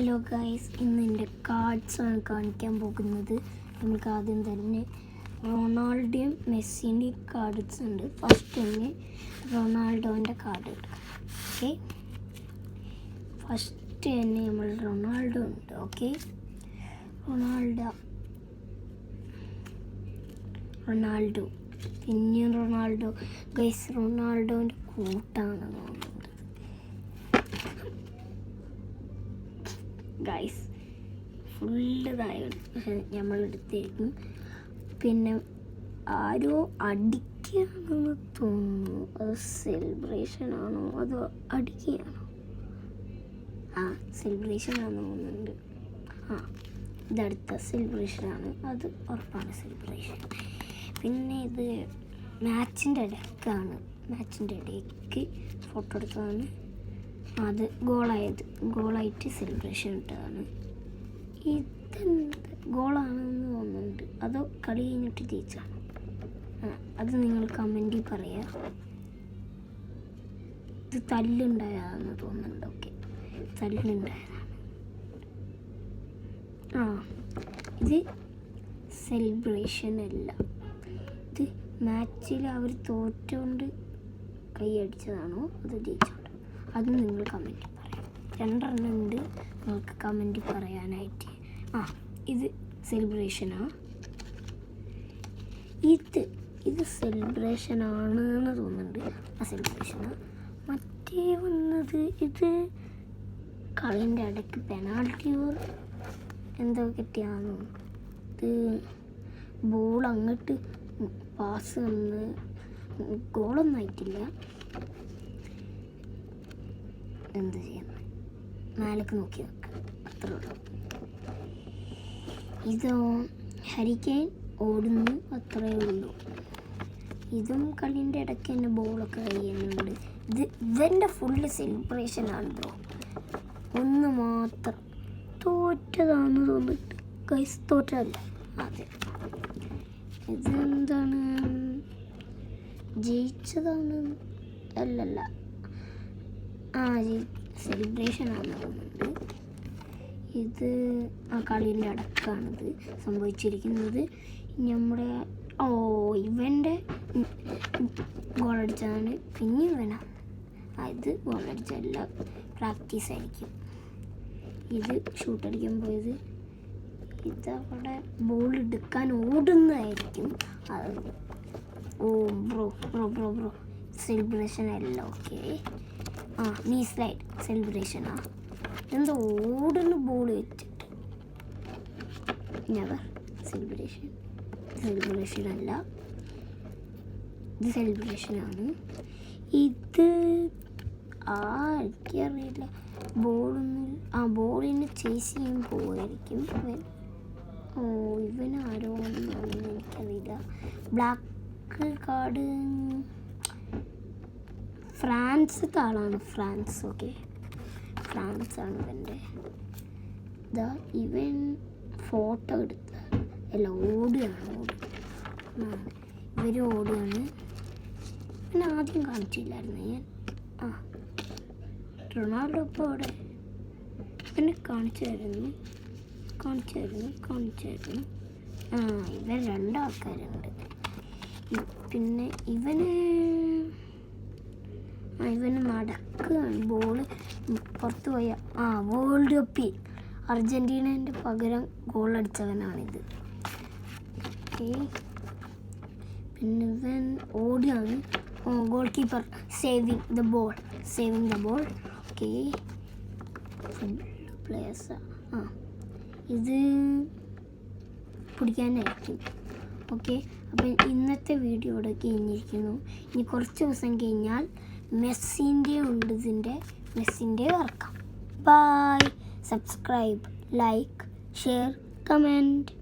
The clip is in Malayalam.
ഹലോ ഗൈസ്, ഇന്ന് എൻ്റെ കാർഡ്സാണ് കാണിക്കാൻ പോകുന്നത്. നമുക്ക് ആദ്യം തന്നെ റൊണാൾഡോയും മെസ്സിൻ്റെയും കാർഡ്സ് ഉണ്ട്. ഫസ്റ്റ് തന്നെ റൊണാൾഡോൻ്റെ കാർഡ് എടുക്കാം. ഓക്കെ, ഫസ്റ്റ് തന്നെ നമ്മൾ റൊണാൾഡോ ഉണ്ട്. ഓക്കെ, റൊണാൾഡോ പിന്നെയും റൊണാൾഡോ. ഗൈസ്, റൊണാൾഡോൻ്റെ കൂട്ടാണ് തോന്നുന്നത്. ഗൈസ്, ഫുള്ളതായിരുന്നു പക്ഷെ നമ്മളെടുത്തായിരിക്കും. പിന്നെ ആരോ അടിക്കുകയാണെന്ന് തോന്നുന്നു. അത് സെലിബ്രേഷൻ ആണോ അതോ അടിക്കുകയാണോ? സെലിബ്രേഷൻ ആണെന്ന് തോന്നുന്നുണ്ട്. ഇതടുത്ത സെലിബ്രേഷനാണ്, അത് ഉറപ്പാണ് സെലിബ്രേഷൻ. പിന്നെ ഇത് മാച്ചിൻ്റെ ഇടയ്ക്കാണ്, മാച്ചിൻ്റെ ഇടയ്ക്ക് ഫോട്ടോ എടുത്തതാണ്. അത് ഗോളായിട്ട് സെലിബ്രേഷൻ ഇട്ടതാണ്. ഇതെന്ത് ഗോളാണെന്ന് തോന്നുന്നുണ്ട്, അതോ കളി കഴിഞ്ഞിട്ട് ജയിച്ചാണ്? അത് നിങ്ങൾ കമൻറ്റിൽ പറയാം. ഇത് തല്ലുണ്ടായതാണെന്ന് തോന്നുന്നുണ്ട്. ഓക്കെ, തല്ലുണ്ടായതാണ്. ഇത് സെലിബ്രേഷൻ അല്ല, ഇത് മാച്ചിൽ അവർ തോറ്റുകൊണ്ട് കൈയടിച്ചതാണോ അത് ജയിച്ചോണ്ട്? അത് നിങ്ങൾ കമൻറ്റിൽ പറയാം. 2 എണ്ണം ഉണ്ട് നിങ്ങൾക്ക് കമൻറ്റിൽ പറയാനായിട്ട്. ഇത് സെലിബ്രേഷനാണ്. ഇത് സെലിബ്രേഷനാണെന്ന് തോന്നുന്നുണ്ട്. സെലിബ്രേഷനാണ്. മറ്റേ വന്നത് ഇത് കളിൻ്റെ ഇടയ്ക്ക് പെനാൾട്ടി എന്തോ കിട്ടിയാണോ? ഇത് ബോൾ അങ്ങോട്ട് പാസ് വന്ന് ഗോളൊന്നും ആയിട്ടില്ല. എന്ത് ചെയ്യുന്നത്, മേലേക്ക് നോക്കി വെക്കുക, അത്രേ ഉള്ളൂ. ഇതോ ഹരിക്കെയിൻ ഓടുന്നു, അത്രേ ഉള്ളൂ. ഇതും കളീൻ്റെ ഇടയ്ക്ക് തന്നെ ബോളൊക്കെ കഴിയുന്നുണ്ട്. ഇവൻ്റെ ഫുള്ള് സെലിബ്രേഷനാണ് ബ്രോ. ഒന്ന് മാത്രം തോറ്റതാണെന്ന് തോന്നിട്ട്. ഗൈസ്, തോറ്റതല്ല, അതെ. ഇതെന്താണ്, ജയിച്ചതാണ്? അല്ലല്ല, സെലിബ്രേഷൻ ആണെന്ന് തോന്നുന്നുണ്ട്. ഇത് കളീൻ്റെ അടക്കാണിത് സംഭവിച്ചിരിക്കുന്നത്. നമ്മുടെ ഇവൻ്റെ ഗോളടിച്ചതാണ്. പിന്നെ ഇവനാ ഇത് ഗോളടിച്ചല്ല, പ്രാക്ടീസ് ആയിരിക്കും. ഇത് ഷൂട്ടടിക്കാൻ പോയത്. ഇതവിടെ ബോൾ എടുക്കാൻ ഓടുന്നതായിരിക്കും. അത് ബ്രോ സെലിബ്രേഷൻ അല്ല. ഓക്കെ, നീ സ്ലൈഡ് സെലിബ്രേഷനാ. ഇതെന്താ ഓടുന്ന ബോൾ വെച്ചിട്ട്? നെവർ, സെലിബ്രേഷൻ അല്ല, ഇത് സെലിബ്രേഷനാണ്. ഇത് എനിക്കറിയില്ല. ബോളിന് ചേസ് ചെയ്യാൻ പോവായിരിക്കും. ഇവനാരോ എനിക്കറിയില്ല. ബ്ലാക്ക് കാർഡ് ഫ്രാൻസിലത്തെ ആളാണ്. ഫ്രാൻസ്. ഓക്കെ, ഫ്രാൻസാണ് ഇവൻ്റെ. ഇവൻ ഫോട്ടോ എടുത്ത ഓടുകയാണ്. ഇവർ ഓടുകയാണ്. പിന്നെ ആദ്യം കാണിച്ചില്ലായിരുന്നു ഞാൻ. റൊണാൾഡോ ഇപ്പോൾ അവിടെ പിന്നെ കാണിച്ചായിരുന്നു. ഇവൻ 2 ആൾക്കാരുണ്ട്. പിന്നെ ഇവന് നടക്കുകയാണ്. ബോള് പുറത്ത് പോയ വേൾഡ് കപ്പിൽ അർജൻറ്റീനേൻ്റെ പകരം ഗോളടിച്ചവനാണിത്. ഓക്കെ, പിന്നെ ഇവൻ ഓടിയാണ്. Goalkeeper saving the ball. Okay, players. ഇത് പിടിക്കാനായിരിക്കും. ഓക്കെ, അപ്പം ഇന്നത്തെ വീഡിയോ ഇവിടെ കഴിഞ്ഞിരിക്കുന്നു. ഇനി കുറച്ച് ദിവസം കഴിഞ്ഞാൽ മെസ്സിൻ്റെ ഇറക്കാം. Bye. Subscribe, like, share, comment.